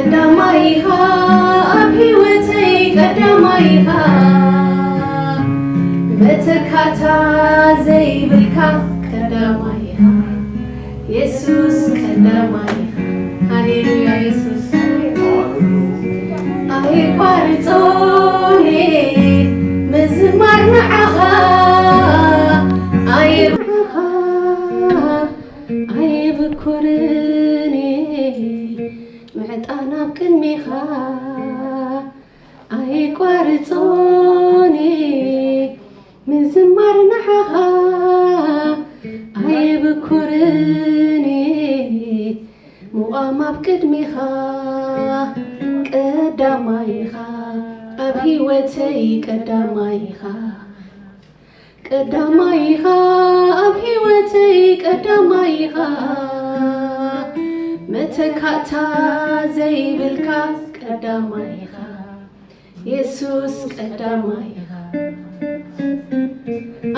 ቀዳማይኻ ኣብ ሕይወተይ ቀዳማይኻ መተካታ ዘይብልካ ቀዳማይኻ ኢየሱስ ቀዳማይኻ ሃሌሉያ ኢየሱስ ኣይቋርፆኒ ምዝማር ንዓኻ ኣይብኩርኒ ምዕጣን ኣብ ቅድሚኻ ኣይቋርፆኒ ምዝማር ንዓኻ ኣይብኩርኒ ሙቓም ኣብ ቅድሚኻ ቀዳማይኻ ኣብ ሕይወተይ ቀዳማይኻ ቀዳማይኻ ኣብ ሕይወተይ ቀዳማይኻ መተካታ ዘይብልካ ቀዳማይኻ ኢየሱስ ቀዳማይኻ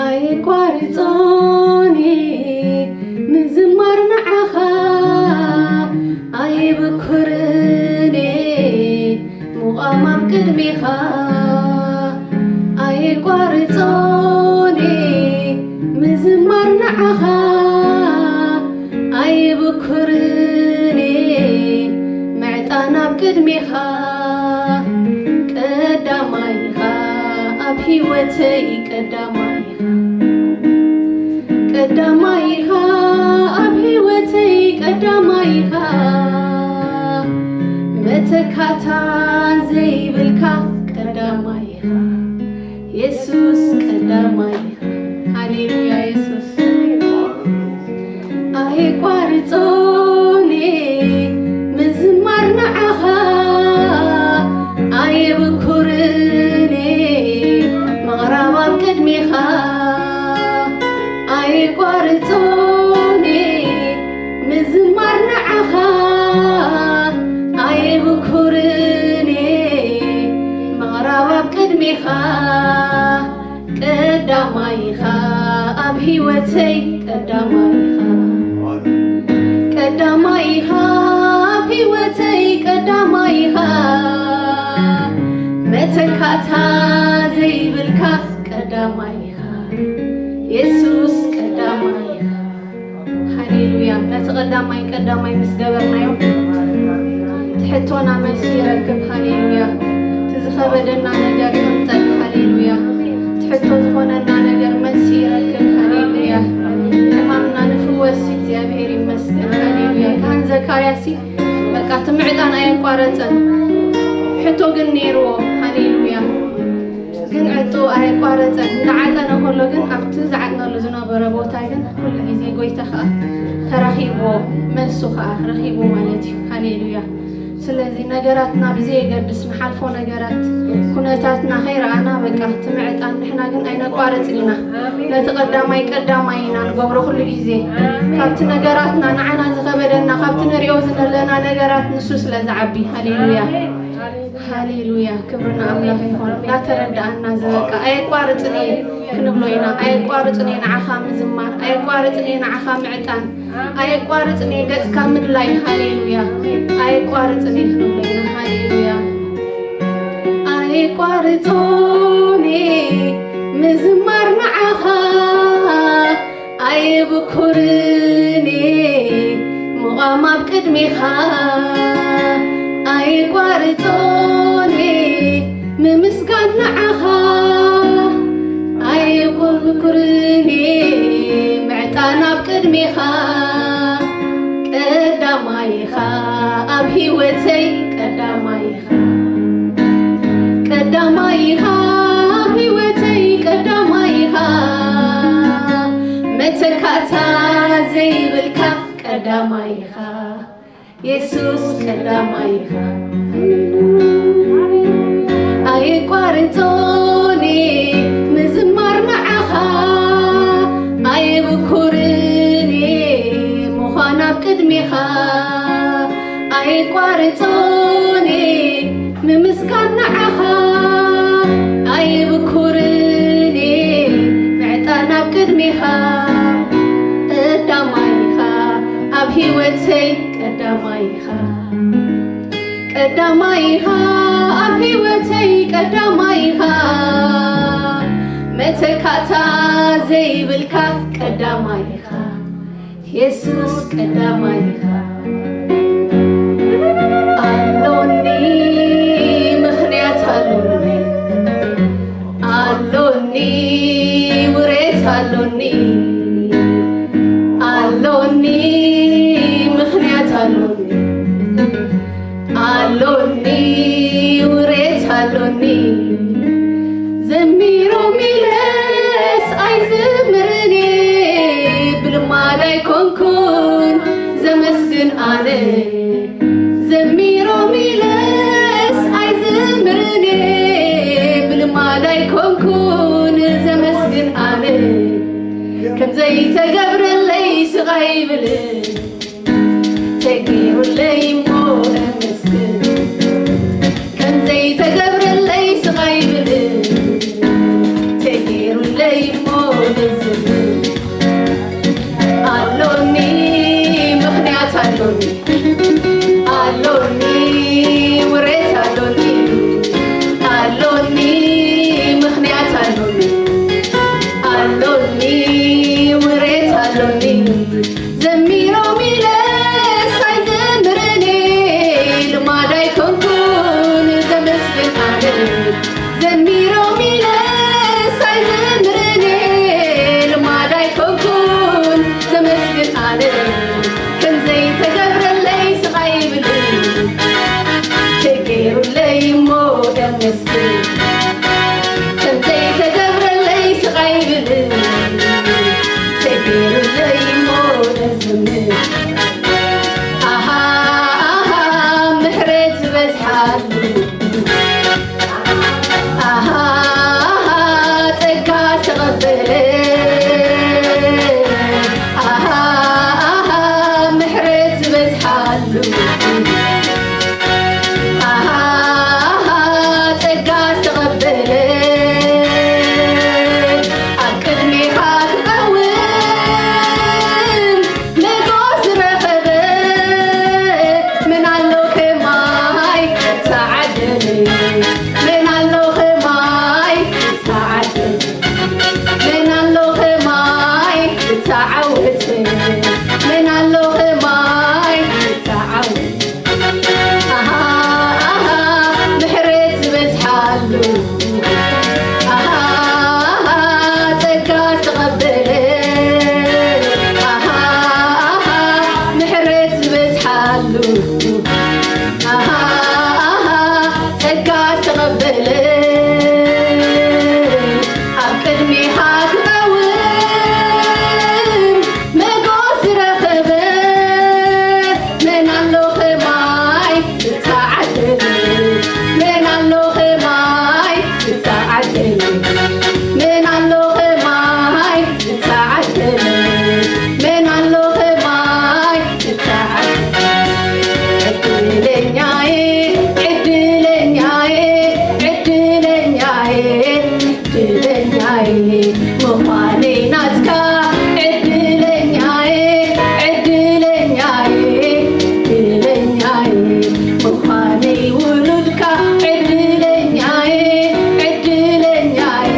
ኣይቋርፆኒ ምዝማር ንዓኻ ኣይብኩርኒ ሙቓም ኣብ ቅድሚኻ ኣይቋርፆኒ ምዝማር ንዓኻ ኣይብኩርኒ ምዕጣን ኣብ ቅድሚኻ ቀዳማይኻ ኣብ ሕይወተይ ቀዳማይኻ ቀዳማይኻ ኣብ ሕይወተይ ቀዳማይኻ መተካታ ዘይብልካ ቀዳማይኻ ኢየሱስ ቀዳማይኻ ሃሌሉያ ኢየሱስ ኣይቋርፆኒ ምዝማር ንዓኻ ኣይብኩርኒ ምቕራብ ኣብ ቅድሚኻ ኣይቋርፆኒ ምዝማር ንዓኻ ኣይብኩርኒ ምቕራብ ኣብ ቅድሚኻ ቀዳማይኻ ኣብ ሕይወተይ ቀዳማይኻ ቀዳማይኻ ኣብ ሕይወተይ ቀዳማይኻ መተካታ ዘይብልካ ቀዳማይኻ ኢየሱስ ቀዳማይኻ ሃሌሉያ ነቲ ቀዳማይ ምስ ገበርናዮ ትሕቶና መልሲ ይረክብ ሃሌሉያ ትዝኸበደና ነገር ይምጠል ሃሌሉያ ትሕቶ ዝኾነና ነገር መልሲ ይረክብ ሃሌሉያ ሕማምና ንፍወስ እግዚአብሔር ይመስገን ሃሌሉያ ካህን ዘካርያሲ በቃ ትምዕጣን ኣየቋረፀን ሕቶ ግን ነይርዎ ሃሌሉያ ግን ዕጡ ኣየቋረፀን እንዳዓጠነ ከሎ ግን ኣብቲ ዝዓጥነሉ ዝነበረ ቦታ ግን ኩሉ ግዜ ጎይታ ከዓ ተራኺብዎ መልሱ ከዓ ረኺቡ ማለት እዩ ሃሌሉያ ስለዚ ነገራትና ብዘየገድስ ንሓልፎ ነገራት ኩነታትና ኸይረኣና በቃ ትምዕጣን ንሕና ግን ኣይነቋርፅን ኢና ነቲ ቀዳማይ ኢና ንገብሮ ኩሉ ግዜ ካብቲ ነገራትና ንዓና ዝኸበደና ካብቲ ንሪኦ ዘለና ነገራት ንሱ ስለ ዝዓቢ ሃሌሉያ ሃሌሉያ ክብርና ኣምላኽ ይኹን እንዳተረዳእና ዝበቃ ኣይቋርፅን እየ ክንብሎ ኢና ኣይቋርፅን እየ ንዓኻ ምዝማር ኣይቋርፅን እየ ንዓኻ ምዕጣን ኣይቋርፅን እየ ገፅካ ምድላይ ሃሌሉያ ኣይቋርፅን እየ ክንብሎ ኢና ሃሌሉያ ኣይቋርፆኒ ምዝማር ንዓኻ ኣይብኩርኒ ሙቓም ኣብ ቅድሚኻ ኣይቋርፆኒ ምምስጋን ንዓኻ ኣይብኩርኒ ምዕጣን ኣብ ቅድሚኻ ቀዳማይኻ ኣብ ሕይወተይ ቀዳማይኻ ቀዳማይኻ ኣብ ሕይወተይ ቀዳማይኻ መተካታ ዘይብልካ ቀዳማይኻ ኢየሱስ ቀዳማይኻ ኣይቋርፆኒ ምዝማር ንዓኻ ኣይብኩርኒ ምዃን ኣብ ቅድሚኻ ኣይቋርፆኒ ምምስጋን ንዓኻ ኣይብኩርኒ ምዕጣን ኣብ ቅድሚኻ ቀዳማይኻ ኣብ ሕይወተይ ቀዳማይኻ ቀዳማይኻ ኣብ ሕይወተይ ቀዳማይኻ መተካታ ዘይብልካ ቀዳማይኻ ኢየሱስ ቀዳማይኻ አሎኒ ምኽንያት አሎኒ ውሬት አሎኒ ምኽንያት አሎኒ ውሬት አሎኒ ዘሚሮ ሚለስ አይዝምርኔ ብልማድ አይኮንኩን ዘመስግን አነ ዘሚሮ ሚለስ አይዝምርኔ ብልማድ አይኮንኩን ዘመስግን አነ ከምዘይ ተገብረለይ ስቃይ ብል ተጊሩለይ ሞ መስግን ከምዘይ ተገብረለይ ስቃይ ብል ተጊሩለይ ሞ ዝብል አሎኒ ምኽንያት አሎኒ ውሬት አሎኒ ምኽንያት አሎኒ ውሬት አሎኒ ዘሚሮ ሚለስ አይዘምርኔ ልማድ አይኮንኩን ዘመስግን አነ ዘሚሮ ሚለስ አይዘምርኔ ልማድ አይኮንኩን ዘመስግን አነ ከምዘይ ተገብረለይ ስቃይ ብል ተገይሩለይ ሞ ደመስግን ከምዘይ ተገብረለይ ስቃይ ብል ተገይሩለይ ሞ ደዝምር አሃ ምሕረት በዝሓሉ አሃ ጸጋ ተቐበለ አሃ ምሕረት በዝሓሉ አሃ ጸጋ ተቐበለ ኣብ ቅድሜኻ ክቐውም መጎስ ረኸበ ምን ኣሎ ከማይ ተዓደለ ምን ኣሎ ከማይ ተዓደለ ምን ኣሎ ከማይ ተዓወተ ምን ኣሎ ከማይ ተዓወተ አሃ ምሕረት ዝበዝሓሉ አሃ ጸጋ ተቐበለ አሃ ምሕረት ዝበዝሓሉ አሃ ጸጋ ተቐበለ ኣብ ቅድሜኻ ክቐውም መጎስ ረኸበ ምን ኣሎ ከማይ ተዓደለ ምን ኣሎ ከማይ ተዓደለ ምን ኣሎ ከማይ ተዓደለ ምን ኣሎ ከማይ ተዓደለ ዕድለኛዬ ዕድለኛዬ ዕድለኛዬ ዕድለኛዬ ምዃነይ ናትካ ዕድለኛዬ ዕድለኛዬ ዕድለኛዬ ምዃነይ ውሉድካ ዕድለኛዬ ዕድለኛዬ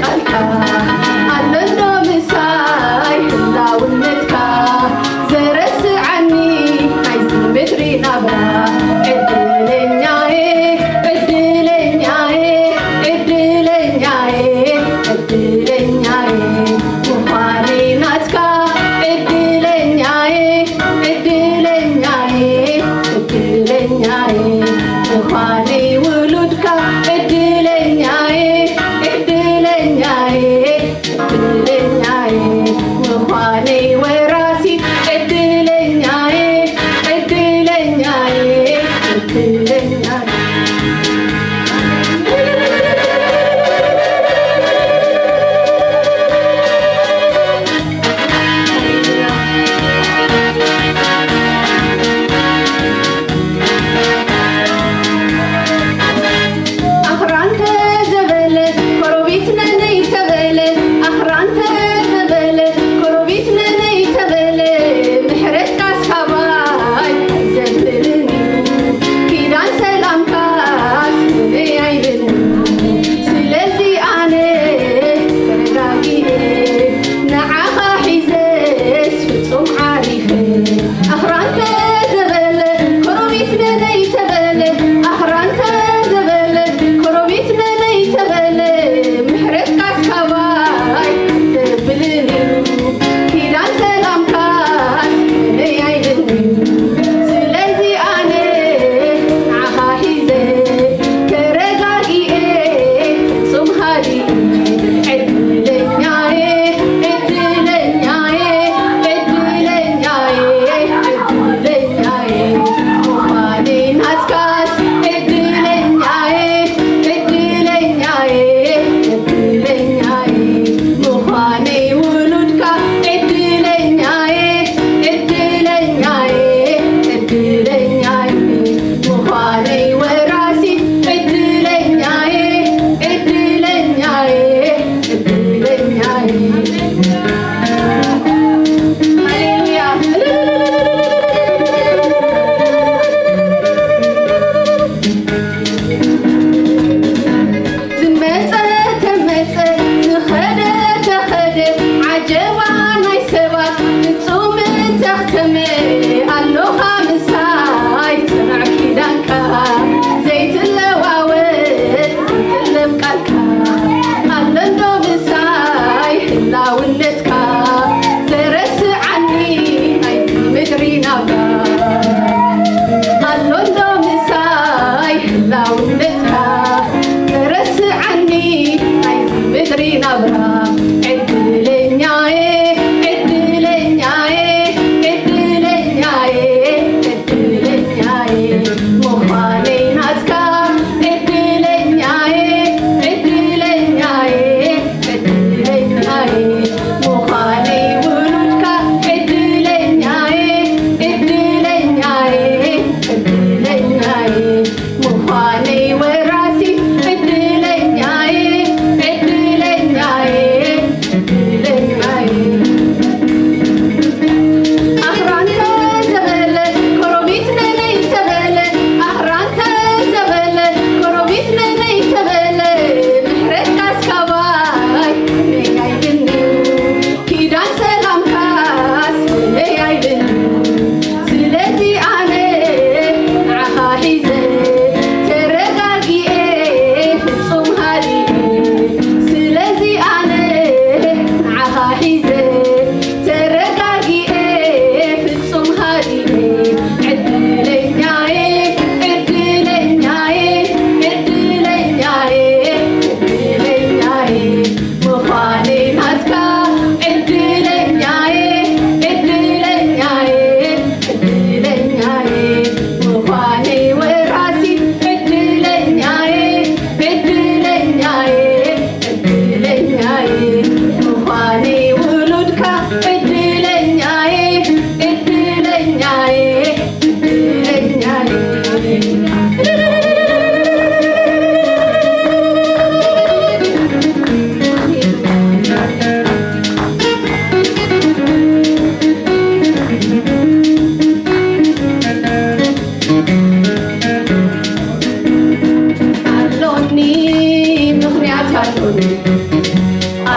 ቃልካ ኣለሎ ምሳይ ህላውነትካ ዘረስዓኒ ናይዚ ምድሪ ናብራ ዕድለኛዬ ዕድለኛዬ ዕድለኛዬ ዕድለኛዬ ምዃኔ ናትካ ዕድለኛዬ ዕድለኛዬ ዕድለኛዬ ምዃኔ ውሉድካ ዕድለኛዬ ዕድለኛዬ ዕድለኛዬ ምዃኔ ወራሲ ዕድለኛዬ ዕድለኛዬ ዕድለኛዬ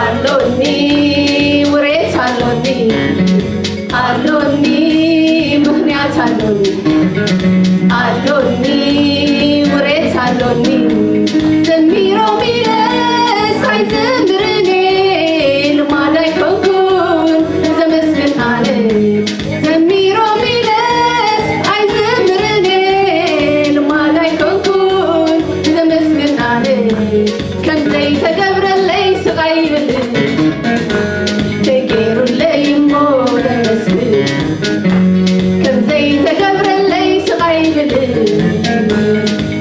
አሎኒ ውሬት አሎኒ አሎኒ ምክንያት አሎኒ አሎኒ ውሬት አሎኒ ዘሚሮ ሚለስ አይዘምርኔ ልማድ አይኮንኩን ዘመስግን አለ ዘሚሮ ሚለስ አይዘምርኔ ልማድ አይኮንኩን ዘመስግን አለ ከምዘይ ተገብረለይ ስቃይ ብል ተገይሩለይ እሞ ለመስግን ከምዘይ ተገብረለይ ስቃይ ብል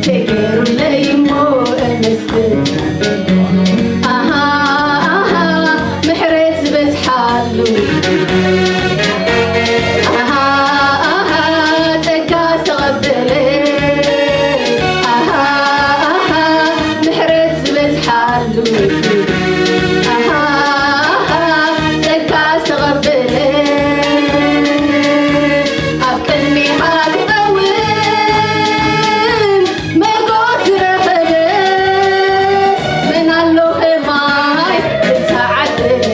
ተገይሩለይ እሞ ለመስግን ኣሃ ኣሃ ምሕረት ዝበዝሓሉ ኣሃ ኣሃ ጸጋ ዝተቐበለ ኣሃ ኣሃ ምሕረት ዝበዝሓሉ ኣሃ ኣሃ ጸጋ ዝተቐበለ ኣብ ቅድሚኻ ክቐውም መርጎት ዝረኸበ ምን ኣሎ ኸማይ ዝተዓደለ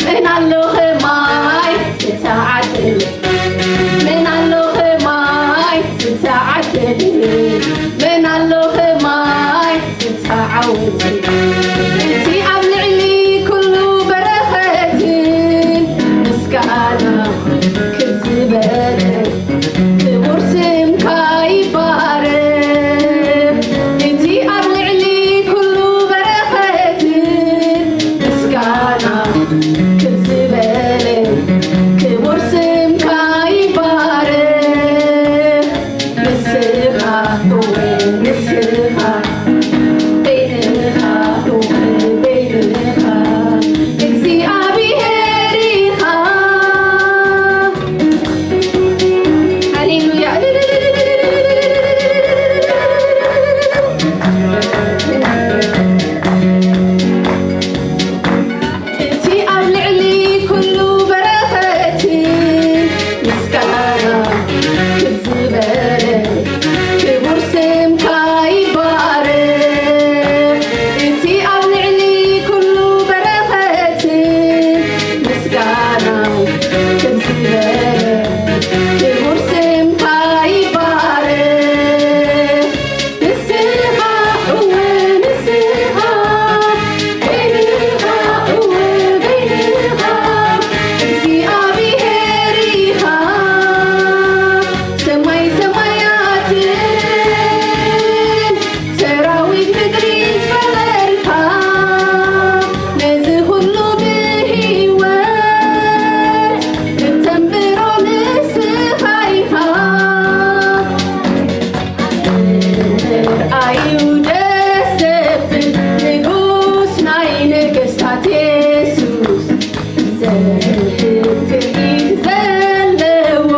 ምን ኣሎ ኸማይ ዝተዓደለ ምን ኣሎ ኸማይ ዝተዓደለ ምን ኣሎ ኸማይ ዝተዓወተ እቲ ኣብ ልዕሊ ኩሉ በረኸትን ምስጋና ክዝበለ ክቡር ስምካ ይባረክ እቲ ኣብ ልዕሊ ኩሉ በረኸትን ምስጋና ክዝበለ ክቡር ስምካ ይባረክ ንስኻ እውን ንስኻ በይንኻ እውን በይንኻ እግዚኣብሔር ኢኻ ሃሌሉያ እቲ ኣብ ልዕሊ ኩሉ በረኸትን ምስጋና ክዝበለ ክቡር ስምካ ይባረክ እቲ ኣብ ልዕሊ ኩሉ በረኸትን ምስጋና ክዝበለ ክቡር ስምካ ይባረክ ንስኻ እውን ንስኻ በይንኻ እውን በይንኻ እግዚኣብሔር ኢኻ ሰማይ ሰማያትን ሰራዊት ምድሪ ዝፈጠርካ ነዚ ኩሉ ብሂወት እተንብሮ ንስኻ ኢኻ ምርኣዩ ደስ ዘብል ንጉስ ናይ ነገስታት የሱስ ዘህብ ትርኢት ዘለዎ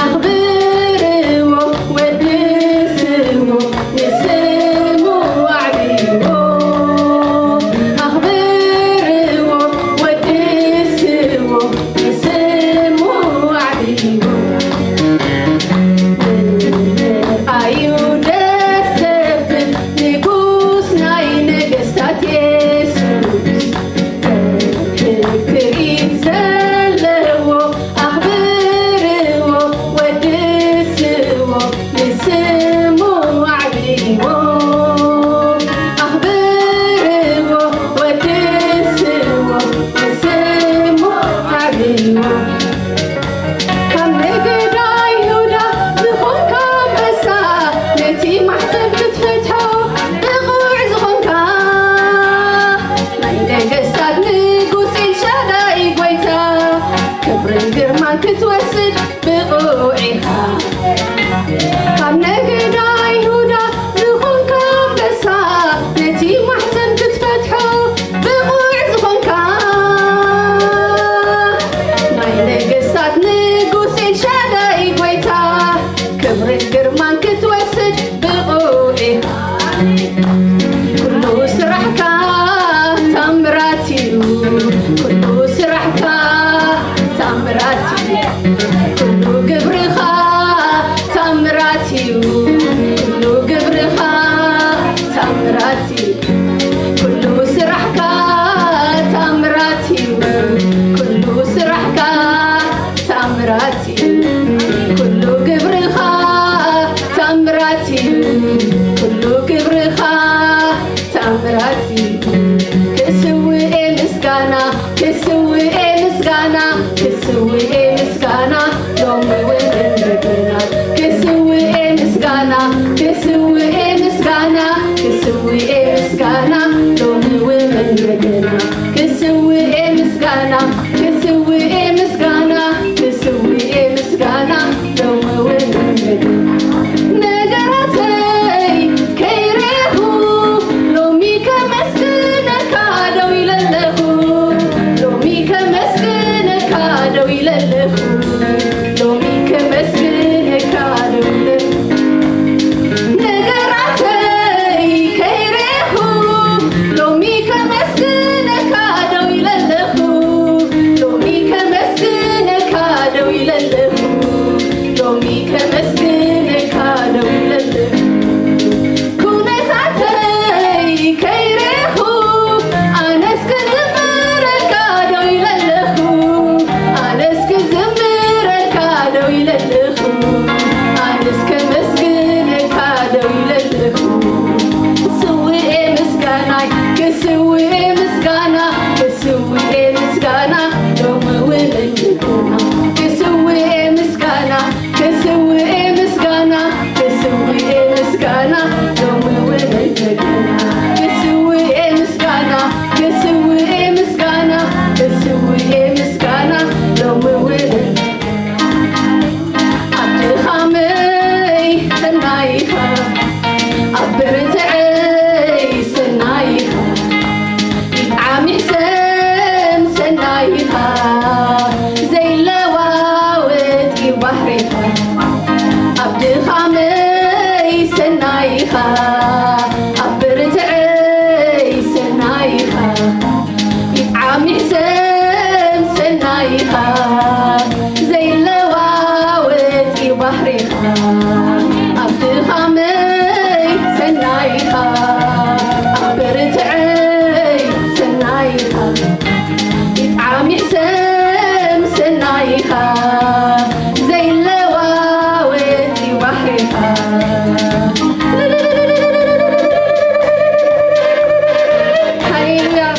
ኣኽብርዎ ወድስዎ ንስሙ ኣዕብይዎ ኣኽብርዎ ወድስዎ ንስሙ ኣዕብይዎ ምርኣዩ ደስ ዘብል ንጉስ ናይ ነገስታት የሱስ كسوي مسكانا كسوي مسكانا لوم وندقنا كسوي مسكانا كسوي مسكانا كسوي مسكانا لوم وندقنا كسوي مسكانا كسوي مسكانا كسوي مسكانا لوم وندقنا نجرتي كيرهو لومي كمسكنك عدو يلله لومي كمسكنك عدو يلله لومي كمسكنك عدو يلله نجرتي كيرهو لومي كمسكنك عدو يلله لومي كمسكنك عدو يلله لومي كمسكنك عدو يلله كونتاتي كيرهو أنا اسكزمرك عدو يلله أنا اسكزمرك عدو يلله أنا اسكمسكنك عدو يلله كسوي مسكانا كسوي مسكانا كسوي مسكانا لوم ولدنا كسوي مسكانا كسوي مسكانا كسوي مسكانا لوم ولدنا كسوي مسكانا كسوي مسكانا كسوي مسكانا لوم ولدنا عبد خامي سنايها عبرتعي سنايها عامي سن سنايها زي لواوت بحرها عبد خامي سنايها عبرتعي سنايها عامي سن سنايها زي لواوت بحرها عبد خامي سنايها عبرتعي سنايها عامي سن سنايها زي اللواوت بحرها هللويا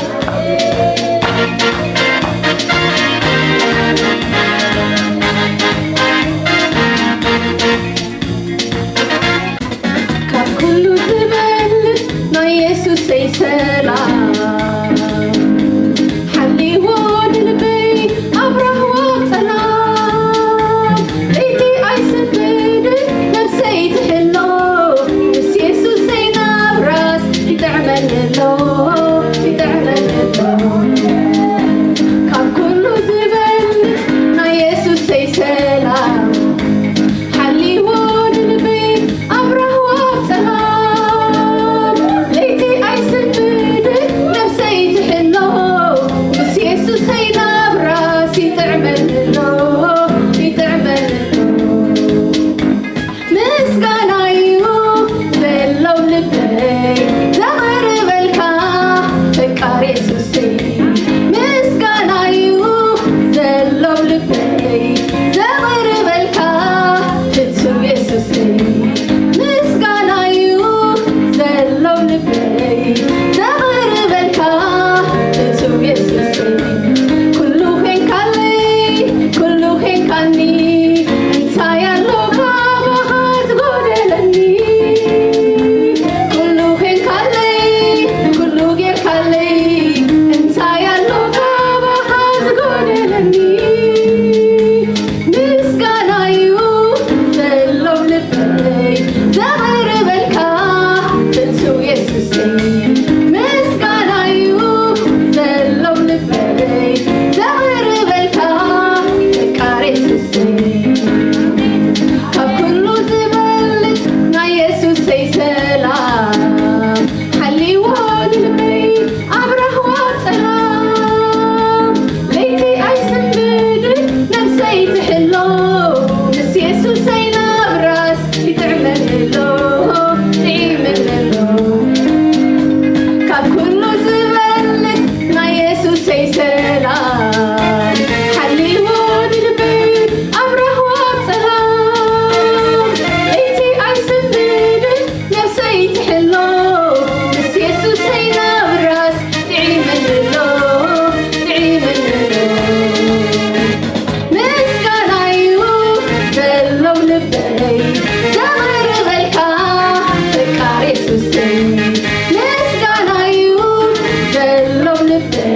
ልበይ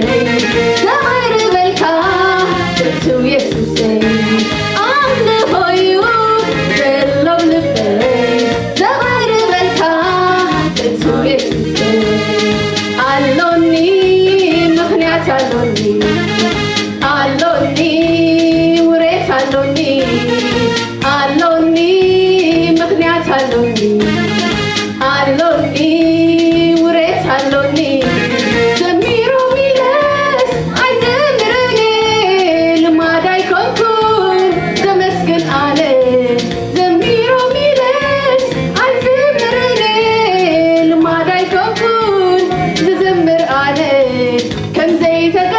ዘባይር በልካ እሱ ኢየሱሰይ አምልኾዩ ዘሎም ልበይ ዘባይር በልካ እሱ ኢየሱሰይ አሎኒ ምክንያት አሎኒ አሎኒ ውሬት አሎኒ አሎኒ ምክንያት አሎኒ አሎኒ ውሬት አሎኒ ዘሚሮ ሚለስ አይዘምርኔ ልማድ አይኮንኩን ተመስገን አለ ዘሚሮ ሚለስ አይዘምርኔ ልማድ አይኮንኩን ዝዘምር አለ ከምዘይተጋ